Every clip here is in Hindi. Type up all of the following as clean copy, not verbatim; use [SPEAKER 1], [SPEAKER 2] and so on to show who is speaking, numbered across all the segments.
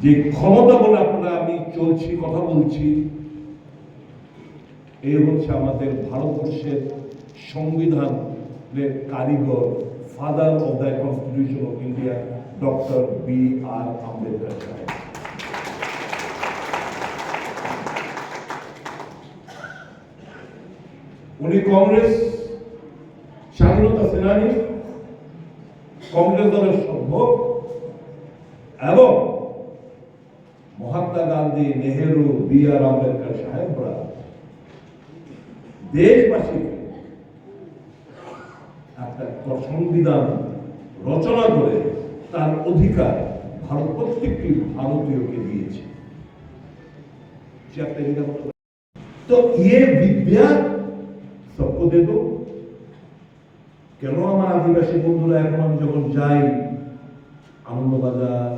[SPEAKER 1] যে ক্ষমতা বলে আপনারা আমি চলছি কথা বলছি, এই হচ্ছে আমাদের ভারতবর্ষের সংবিধানের কারিগর, father of the constitution of India, doctor B.R. Ambedkar সাহেব। উনি কংগ্রেস স্বাধীনতা সেনানী, কংগ্রেস দলের সভ্য এবং মহাত্মা গান্ধী, নেহেরু, B.R. আম্বেদকর সাহেবরা দেশবাসীকে একটা সংবিধান রচনা করে তার অধিকার ভারত প্রত্যেকটি ভারতীয়কে দিয়েছে। তো ইয়ে বিদ্যা সবকো দে দো। কেন আমার আদিবাসী বন্ধুরা এখন আমি যখন যাই আনন্দবাজার,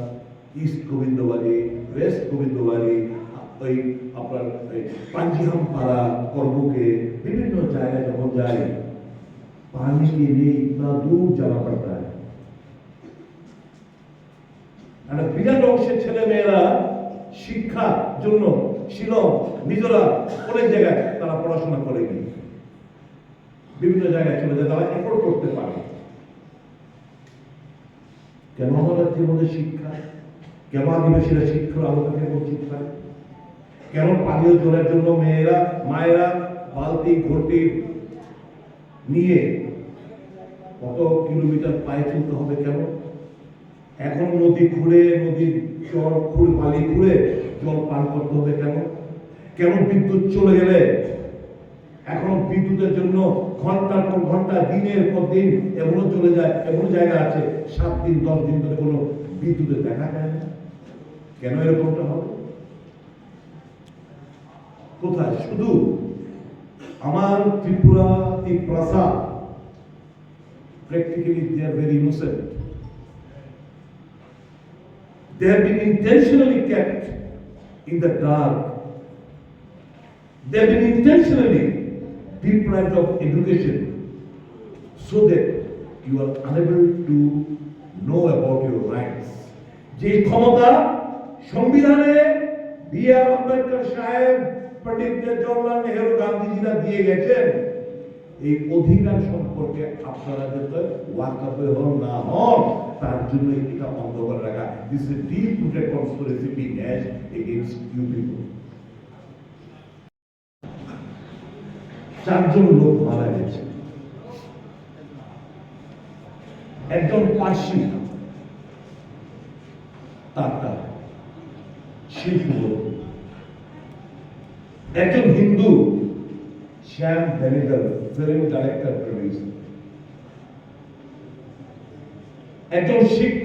[SPEAKER 1] ইস্ট গোবিন্দবাড়ি, ওয়েস্ট গোবিন্দবাড়ি, ওই আপনার পাঞ্জিহাম পাড়া, করবুকে, বিভিন্ন জায়গায় যখন যাই, पानी के लिए इतना दूर जाना पड़ता है। বিরাট অংশের ছেলে মেয়েরা শিক্ষার জন্য শিলং, মিজোরাম অনেক জায়গায় তারা পড়াশোনা করে গিয়ে বিভিন্ন জায়গায় চলে যায়, তারা এফোর্ড করতে পারে। কেন আমাদের জীবনে শিক্ষা, কেন আদিবাসীরা শিক্ষার আলো থেকে বঞ্চিত হয়? কেন পানীয় জলের জন্য মেয়েরা, মায়েরা বালতি ঘটি নিয়ে কত কিলোমিটার পায়ে চলতে হবে? কেন এখন নদী খুঁড়ে, নদীর জল খুঁড়ে, বালি খুঁড়ে জল পান করতে হবে? কেন কেন বিদ্যুৎ চলে গেলে এখন বিদ্যুতের জন্য ঘন্টার পর ঘন্টা, দিনের পর দিন এমনও চলে যায়, এমন জায়গা আছে 7 দিন 10 দিন ধরে কোনো বিদ্যুতের দেখা যায় না? কেন এরকমটা হবে? কোথায়? শুধু আমার Tripura, ত্রিপ্রাসা, practically they are very innocent. They have been intentionally kept in the dark. They have been intentionally deprived of education so that you are unable to know about your rights. যে ক্ষমতা সংবিধানে B.R. আম্বেদকর সাহেব, পণ্ডিত জওহরলাল নেহেরু, গান্ধীজিরা দিয়ে গেছেন, এই অধিকার সম্পর্কে আপনারা যাতে ওয়াকিবহাল হন না হন, তার জন্য এটা বন্ধ করে রাখা। This is deep rooted conspiracy being has against you people. 4 জন লোক মারা গেছে। একজন পার্সি, টাটা শিল্পপতি, একজন Hindu, Shyam Benegal, film director, producer, একজন শিখ,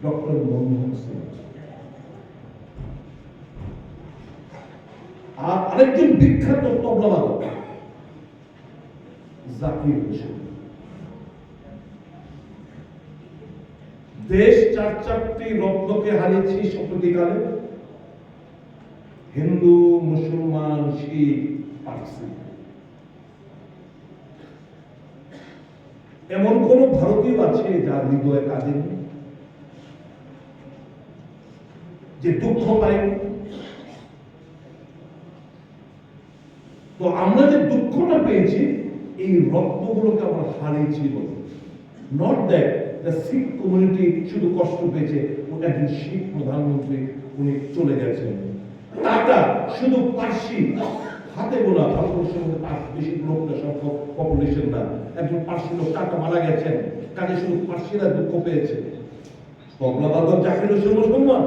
[SPEAKER 1] ডক্টর মনমোহন সিং, আর আরেকজন বিখ্যাত তবলাবাদক জাকির হোসেন। দেশ 4টি রত্নকে হারিয়েছি সম্প্রতিকালে, হিন্দু, মুসলমান, শিখ, পার্সি। এমন কোন ভারতীয় আছে যার হৃদয়ে কাঁদেনি, যে দুঃখ পায়নি? তো আমরা যে দুঃখটা পেয়েছি, এই রত্নগুলোকে আমরা হারিয়েছি বলে। Not that the Sikh community শুধু কষ্ট পেয়েছে, একজন শিখ প্রধানমন্ত্রী উনি চলে গেছেন। টাটা শুধু পার্সি, হাতে গোনা, ভারতবর্ষের মধ্যে তার বেশি লোকটা সংখ্যক পপুলেশন না, একজন পার্সি লোক টাটা মারা গেছেন, কাজে শুধু পার্সিরা দুঃখ পেয়েছে। তবলাবাদক জাকির হোসেন মুসলমান,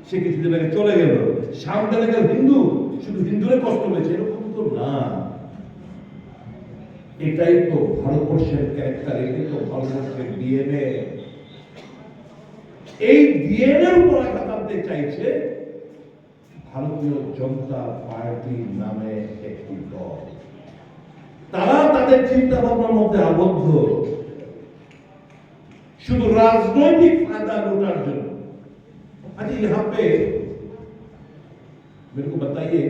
[SPEAKER 1] সে কিছুদিন আগে চলে গেল। শ্যাম বেনেগল হিন্দু, শুধু হিন্দুরে কষ্ট পেয়েছে, এরকম তো না। এটাই তো ভারতবর্ষের ক্যারেক্টার, এটাই তো ভারতবর্ষের ডিএনএ। এই ডিএনএর উপর আঘাত আনতে চাইছে ভারতীয় জনতা পার্টি নামে একটি দল। তারা তাদের চিন্তা ভাবনার মধ্যে আবদ্ধ, শুধু রাজনৈতিক ফায়দা লুটার জন্য। अच्छा यहाँ पे मेरे को बताइए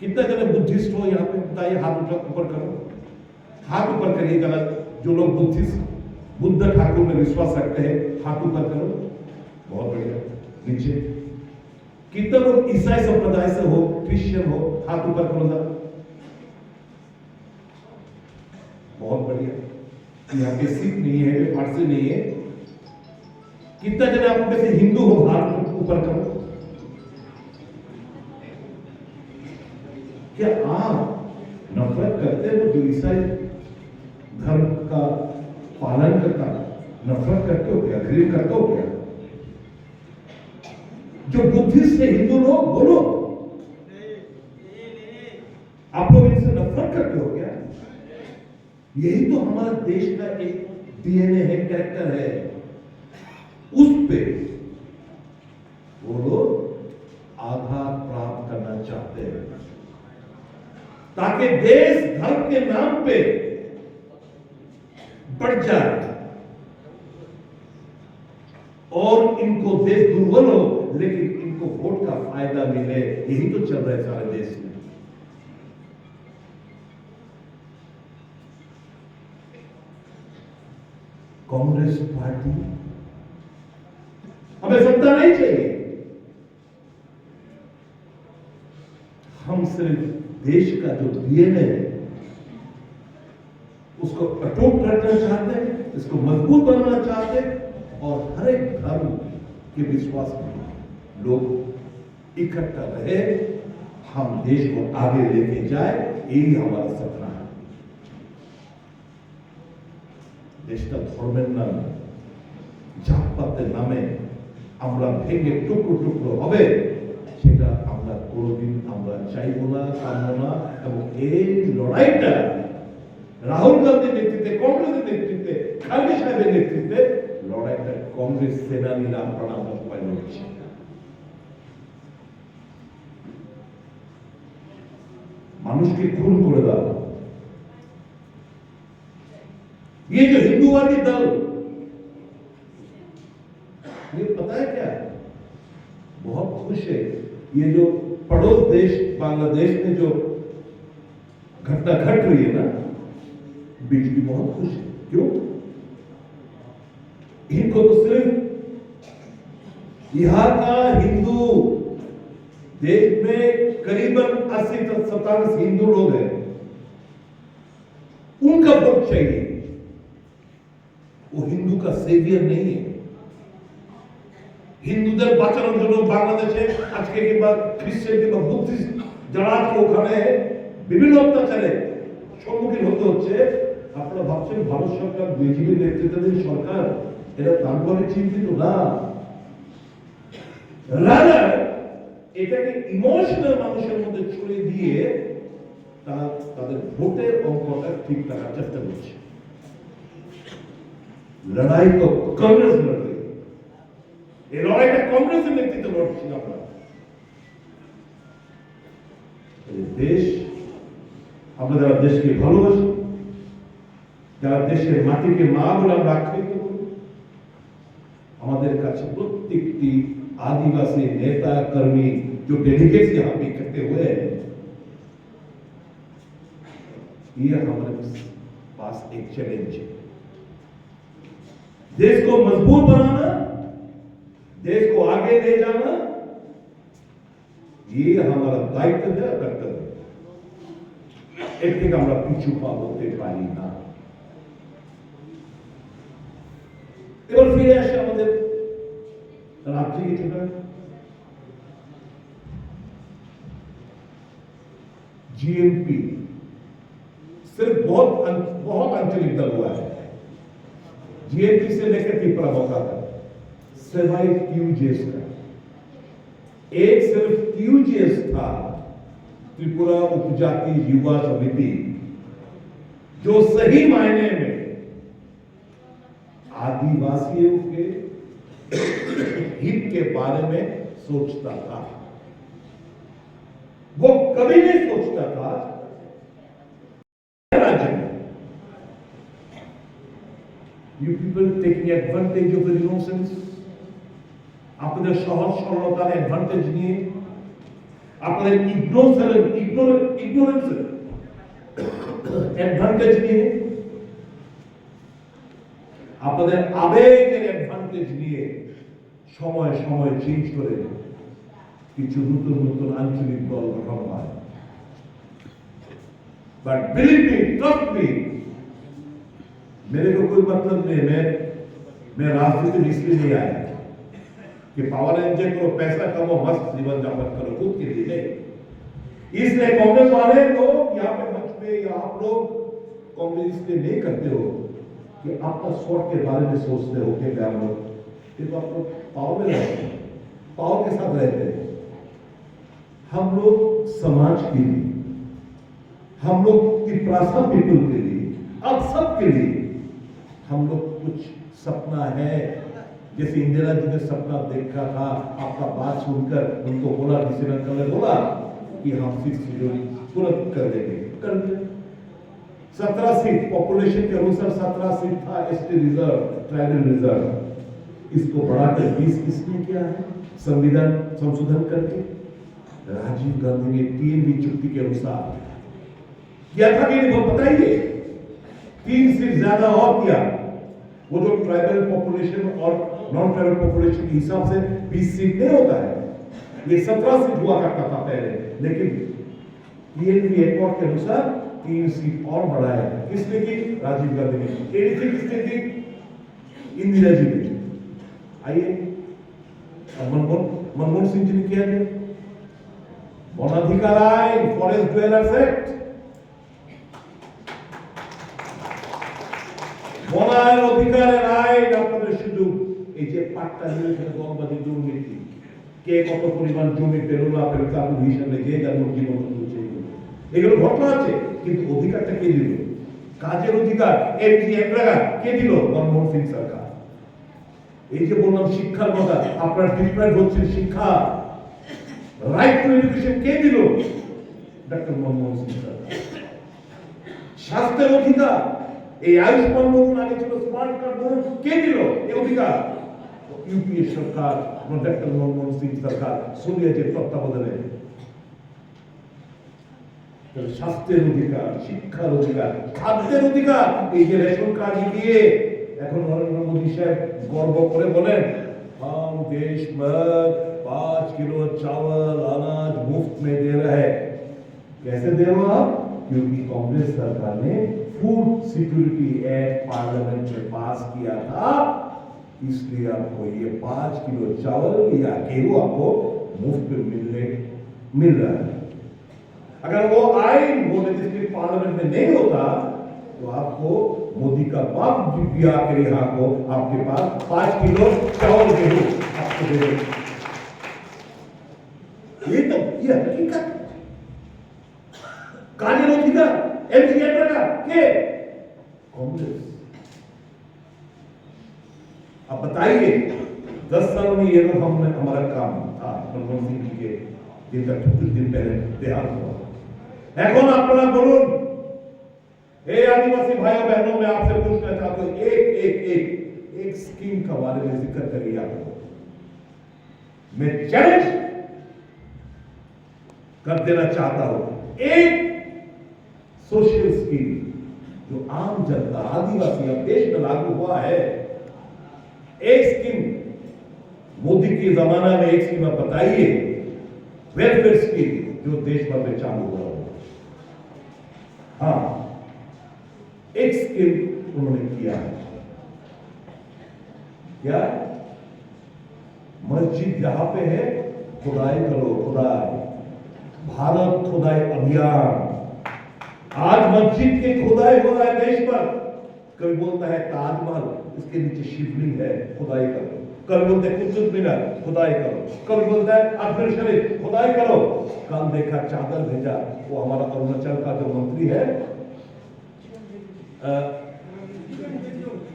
[SPEAKER 1] कितना जने बुद्धिस्ट हो यहाँ पे? बताइए, हाथ ऊपर करो, हाथ ऊपर करिए जरा जो लोग बुद्धिस्ट बुद्ध ठाकुर में विश्वास रखते हैं, हाथ ऊपर करो, बहुत बढ़िया, नीचे। कितने लोग ईसाई संप्रदाय से हो, क्रिश्चियन हो, हाथ ऊपर करो जरा, बहुत बढ़िया। यहाँ पे सिख नहीं है, फारसी नहीं है। कितना जन आप में से हिंदू हो, हाथ ऊपर करो। क्या आप नफरत करते हो जो ईसाई धर्म का पालन करता, नफरत करते हो क्या, घृणा करते हो क्या? जो बुद्धिस्ट से हिंदू लोग, बोलो, आप लोग इनसे नफरत करते हो क्या? यही तो हमारा देश का एक डीएनए है, कैरेक्टर है। उस पे वो लोग आघात प्राप्त करना चाहते हैं ताकि देश धर्म के नाम पे बढ़ जाए और इनको देश दुर्बल हो, लेकिन इनको वोट का फायदा मिले। यही तो चल रहा है सारे देश में। कांग्रेस पार्टी, हमें सत्ता नहीं चाहिए, हम सिर्फ देश का जो डीएनए है उसको अटूट रखना चाहते हैं, इसको मजबूत बनाना चाहते हैं और हर एक धर्म के विश्वास में लोग इकट्ठा रहे, हम देश को आगे लेके जाए, यही हमारा सपना है। देशটা ধর্মের নামে, জাতপাতের নামে আমরা ভেঙে টুকরো টুকরো হবে, সেটা আমরা কোনোদিন আমরা চাইবো না, কামবো না। এবং এই লড়াইটা রাহুল গান্ধীর নেতৃত্বে, কংগ্রেসের নেতৃত্বে, খালেদা সাহেবের নেতৃত্বে লড়াইটা কংগ্রেস সেনানীরা আপনারা আমরা সবাই লড়ছি। মানুষকে খুন করে দাও। ये जो हिंदूवादी दल, ये पता है क्या, बहुत खुश है। ये जो पड़ोस देश बांग्लादेश में जो घटना घट रही है ना, बीजेपी बहुत खुश है। क्यों? इनको तो सिर्फ यहाँ का हिंदू, देश में करीबन 80-87 हिंदू लोग हैं, उनका वोट चाहिए। वो हिंदू का सेवियर नहीं है। হিন্দুদের বাঁচানোর জন্য বাংলাদেশে আজকে কিংবা খ্রিস্টান কিংবা বুদ্ধিস্ট যারা আজকে ওখানে বিভিন্ন অত্যাচারে সম্মুখীন হতে হচ্ছে, আপনারা ভাবছেন ভারত সরকার, বিজেপি নেতৃত্বাধীন সরকার এরা তারপরে চিন্তিত না। রাজা এটাকে ইমোশনাল মানুষের মধ্যে ছড়িয়ে দিয়ে তারা তাদের ভোটের অঙ্কটা ঠিক রাখার চেষ্টা করছে। लड़ाई तो कांग्रेस लड़ रही है, ये लड़ाई का कांग्रेस के नेतृत्व लड़ছি আমরা। দেশ, আমরা যারা দেশকে ভালোবাসি, যারা দেশের মাটিকে মা বলে আমরা আখ্যায়িত করি, আমাদের কাছে প্রত্যেকটি आदिवासी नेता कर्मी जो डेलीगेट्स यहाँ पे इकट्ठे हुए हैं, ये हमारे पास एक चैलेंज है। देश को मजबूत बनाना, देश को आगे ले जाना, ये हमारा दायित्व है, कर्तव्य है। एक থেকে আমরা পিছু পা হতে পারি না। এবার ফিরে আসে আমাদের রাজ্যে কিছুটা। जीएमपी सिर्फ बहुत आंचलिक दल हुआ है। जीएमपी से लेकर त्रिपुरा मौका था, सिवाय क्यूजीएस का। एक सिर्फ क्यूजीएस था, त्रिपुरा उपजाति युवा समिति, जो सही मायने में आदिवासियों के हित के बारे में सोचता था। वो कभी नहीं सोचता था राज्य में you people taking advantage of the innocence, আপনাদের সহজ সরলতার অ্যাডভান্টেজ নিয়ে, আপনাদের ইগনোরেন্স অ্যাডভান্টেজ নিয়ে আপনাদের আবেগের অ্যাডভান্টেজ নিয়ে সময় সময় চেঞ্জ করে কিছু নতুন নতুন আঞ্চলিক দল গঠন হয়। But believe me, trust me, मेरे को कोई मतलब नहीं, मैं राजनीति में इसलिए नहीं आया कि पावर एंजॉय करो, पैसा कमाओ, मस्त जीवन यापन करो, खुद के लिए नहीं। इसलिए कांग्रेस वाले लोग यहाँ पे मंच पे या आप लोग कांग्रेस इसलिए नहीं करते हो कि आपका स्वार्थ के बारे में सोचते हो कि क्या लोग, तो आप लोग पावर में रहते हैं, पावर के साथ रहते हैं। हम लोग समाज के लिए, हम लोग तिपरासा पीपल के लिए, अब सब के लिए हम लोग कुछ सपना है। जैसे इंदिरा जी ने सपना देखा था, आपका बात सुनकर उनको बोला, किसी अंकल ने बोला कि हम 6 सीट तुरंत कर देंगे, कर दिया। 17 सीट पॉपुलेशन के अनुसार 17 सीट था एसटी रिजर्व, ट्राइबल रिजर्व, इसको बढ़ाकर 20 किसने किया है? संविधान संशोधन करके राजीव गांधी ने 3 चुक्ति के अनुसार किया था कि नहीं, वो बताइए। 3 सीट ज्यादा और किया, वो जो ट्राइबल पॉपुलेशन और नॉन ट्राइबल पॉपुलेशन के हिसाब से 20 सीट नहीं होता है, ये 17 सीट हुआ करता था पहले, लेकिन पीएनबी एकॉर्ड के अनुसार 3 सीट और बढ़ाया। किसने की? राजीव गांधी ने। एडीसी किसने की? इंदिरा जी ने। आइए मनमोहन सिंह जी ने किया है वनाधिकार आइन, फॉरेस्ट डुएलर्स एक्ट, বনায়ন অধিকারের আইন আপনাদের সুযোগ। এই যে পাট্টা নিয়ে গণবাদী দুর্নীতি, কে কত পরিমাণ জমি পেল না পেল তার হিসাবে যে যার জীবন চলছে, এগুলো ঘটনা আছে। কিন্তু অধিকারটা কে দিল? কাজের অধিকার এমজি এমরাগা কে দিল? মনমোহন সিং সরকার। এই যে বললাম শিক্ষার কথা, আপনার ডিপ্রাইভ হচ্ছে শিক্ষা, রাইট টু এডুকেশন কে দিল? ডক্টর মনমোহন সিং সরকার। স্বাস্থ্যের অধিকার, এই আয়ুষ্মান বলুন, আগে ছিল স্মার্ট কার্ড বলুন, কে দিল এই অধিকার? ইউপিএ সরকার, ডক্টর মনমোহন সিং সরকার, সোনিয়া জির তত্ত্বাবধানে। স্বাস্থ্যের অধিকার, শিক্ষার অধিকার, খাদ্যের অধিকার, এই যে রেশন কার্ড দিয়ে এখন নরেন্দ্র মোদী সাহেব গর্ব করে বলেন हम देश भर 5 किलो चावल अनाज मुफ्त में दे रहे हैं। कैसे दे रहे हो आप? क्योंकि कांग्रेस सरकार ने फूड सिक्योरिटी एक्ट पार्लियामेंट में पास किया था, इसलिए आपको ये 5 किलो चावल या गेहूं आपको मुफ्त में मिल रहा है। अगर वो आइन वो लेजिस्लेटिव पार्लियामेंट में नहीं होता तो आपको मोदी का बाप भी आकर यहाँ को आपके पास 5 किलो चावल गेहूं आपको दे देगा। ये हकीकत। कानून अधिकार एमजी एमरागा के? कांग्रेस। अब बताइए 10 साल में ये लोग हमने हमारा काम था मनमोहन सिंह जी के दिन तक कुछ दिन पहले देहांत हुआ। এখন আপনারা বলুন, हे आदिवासी भाइयों बहनों, मैं आपसे पूछना चाहता हूं, एक स्कीम का बारे में जिक्र करिए आपको। मैं चैलेंज कर देना चाहता हूं, एक सोशल स्कीम जो आम जनता आदिवासी अब देश में लागू हुआ है, एक स्कीम मोदी के जमाना में एक स्कीम आप बताइए, वेलफेयर स्कीम जो देश भर में चालू हुआ हो। हाँ, एक स्कीम उन्होंने किया है। क्या? मस्जिद जहां पे है खुदाई करो, खुदाई, भारत खुदाई अभियान। आज मस्जिद की खुदाई हो रहा है देश पर। कभी बोलता है ताजमहल, इसके नीचे शिवलिंग है, खुदाई करो। कभी बोलते हैं कुतुब मीनार, खुदाई करो। कभी बोलता है अजमेर शरीफ, खुदाई करो। कल देखा चादर भेजा, वो हमारा अरुणाचल का जो मंत्री है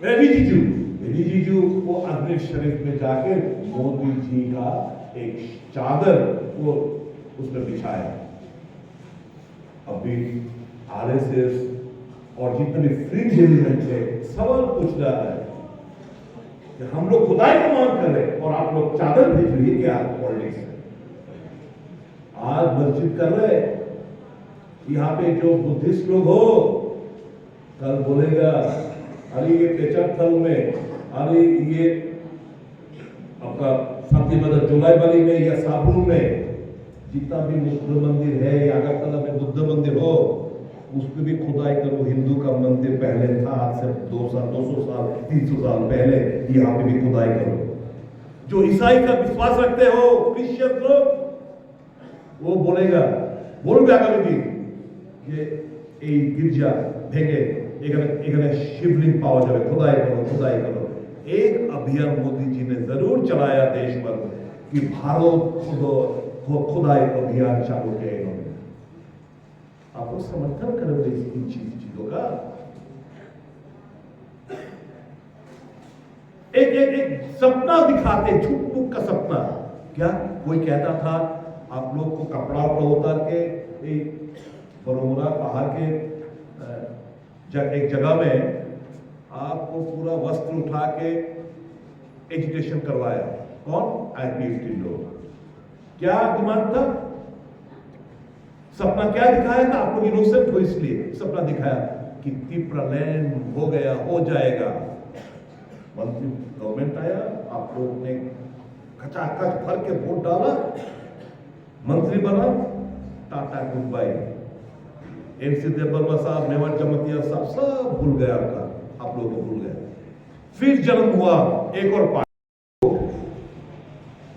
[SPEAKER 1] रिजिजू, वो अजमेर शरीफ में जाकर मोदी जी का एक चादर वो उसमें बिछाया। अभी आरएसएस और जितने भी फ्रिंज एलिमेंट है सवाल पूछ रहा है कि हम लोग खुदाई का मांग कर रहे हैं और आप लोग चादर भेज रही है क्या? पॉलिटिक्स है। आज मस्जिद कर रहे, यहाँ पे जो बुद्धिस्ट लोग हो, कल बोलेगा अरे ये पेचरथल में, अरे ये आपका शांति मदर जुलाईबाड़ी में या साबुन में जितना भी बुद्ध मंदिर है या अगरतला में बुद्ध मंदिर हो, उसमें भी खुदाई करो। हिंदू का मंदिर पहले था, आज से 200 साल 300 साल पहले, यहाँ पे भी खुदाई करो। जो ईसाई का विश्वास रखते हो क्रिश्चियन लोग, वो बोलेगा, बोलবে আগামী দিন যে এই गिरजा ভেঙে এখানে शिवलिंग पावा जाए, खुदाई करो खुदाई करो। एक अभियान मोदी जी ने जरूर चलाया देश भर कि भारत खुदाई अभियान चालू किया इन्होंने। आप लोग समर्थन करोगे इन चीजों का? एक सपना दिखाते, झूठ मूठ का सपना। क्या कोई कहता था आप लोग को कपड़ा उतार के बरोमुरा पहाड़ के एक जगह में आपको पूरा वस्त्र उठा के एजुकेशन करवाया। कौन? आईपीएफटी लोग। क्या डिमांड था? सपना क्या दिखाया था? आप लोग इनोसेंट हो इसलिए सपना दिखाया कि तिप्रलैंड हो गया, हो जाएगा। मंत्री गवर्नमेंट आया, आप लोग ने खचाखच भर के वोट डाला, मंत्री बना, tata goodbye. NC Debbarma साहब, मेवाड़ जमतिया साहब सब भूल गया, आपका आप लोगों को भूल गया। फिर जन्म हुआ एक और पार्टी,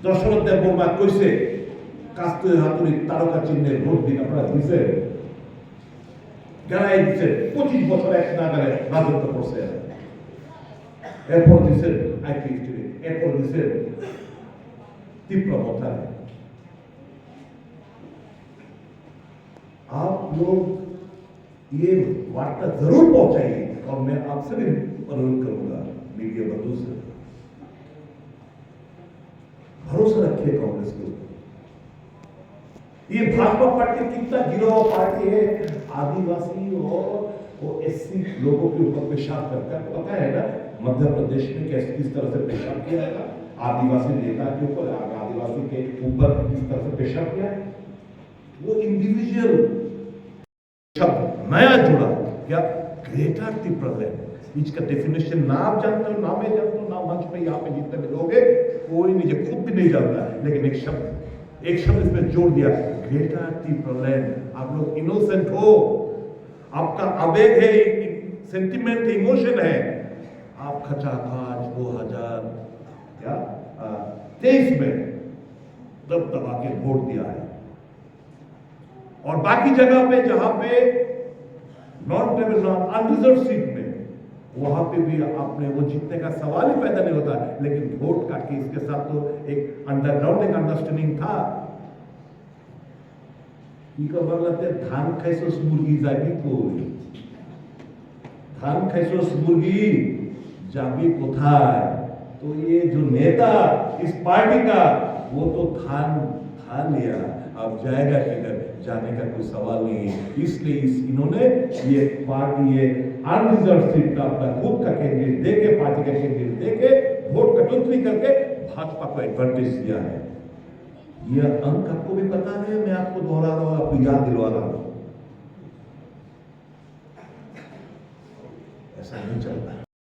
[SPEAKER 1] दशरथ देवबर्मा कैसे কাস্তে হাতুড়ি তারকা চিহ্নে ভোট দিন আপনারা দিছে, গাড়াই দিচ্ছে 25 বছর এক নাগারে রাজত্ব করছে। এরপর দিছে আইপিএফটি, এরপর দিছে तीव्र। आप लोग ये वार्ता जरूर पहुंचाइए और मैं आपसे भी अनुरोध करूंगा मीडिया बंधु से, भरोसा रखिए कांग्रेस के ऊपर। ये भाजपा पार्टी कितना गिरोह पार्टी है, आदिवासी और वो एससी लोगों के ऊपर पेशाब करता है। पता है ना मध्य प्रदेश में किस तरह से पेशाब किया है, आदिवासी नेता के ऊपर, आदिवासी के ऊपर किस तरह से पेशाब किया है। वो इंडिविजुअल शब्द नया जुड़ा, क्या ग्रेटर तिप्रलैंड, इसका डेफिनेशन ना आप जानते हो, ना मैं जानता हूं, ना मंच पे यहाँ पे जितने भी लोग हैं कोई नहीं, खुद भी नहीं जानता, लेकिन एक शब्द इसमें जोड़ दिया, ग्रेटर तिप्रलैंड। आप लोग इनोसेंट हो, आपका आवेग है, सेंटिमेंट, इमोशन है, आप खचाखच 2023 में दबा के वोट दिया है। और बाकी जगह पे जहां पे नॉन ट्राइबल अनरिजर्व सीट में, वहां पे भी आपने वो जीतने का सवाल ही पैदा नहीं होता, लेकिन वोट का केस के साथ तो एक अंडरग्राउंड एक अंडरस्टैंडिंग था। धान खाइसोस मुर्गी जाबी कोई, धान खाइसोस मुर्गी जाबी कोथाय। तो ये जो नेता इस पार्टी का, वो तो धान लिया, अब जाएगा किधर, जाने का कोई सवाल नहीं है। इसलिए इन्होंने ये पार्टी, ये अनरिजर्व सीट का अपना खुद का कैंडिडेट देके, पार्टी का कैंडिडेट देके, वोट कटौती करके भाजपा को एडवांटेज दिया है। यह अंक आपको भी पता है, मैं आपको दोहरा रहा हूं, आपको याद दिलवा रहा हूं। ऐसा नहीं चलता।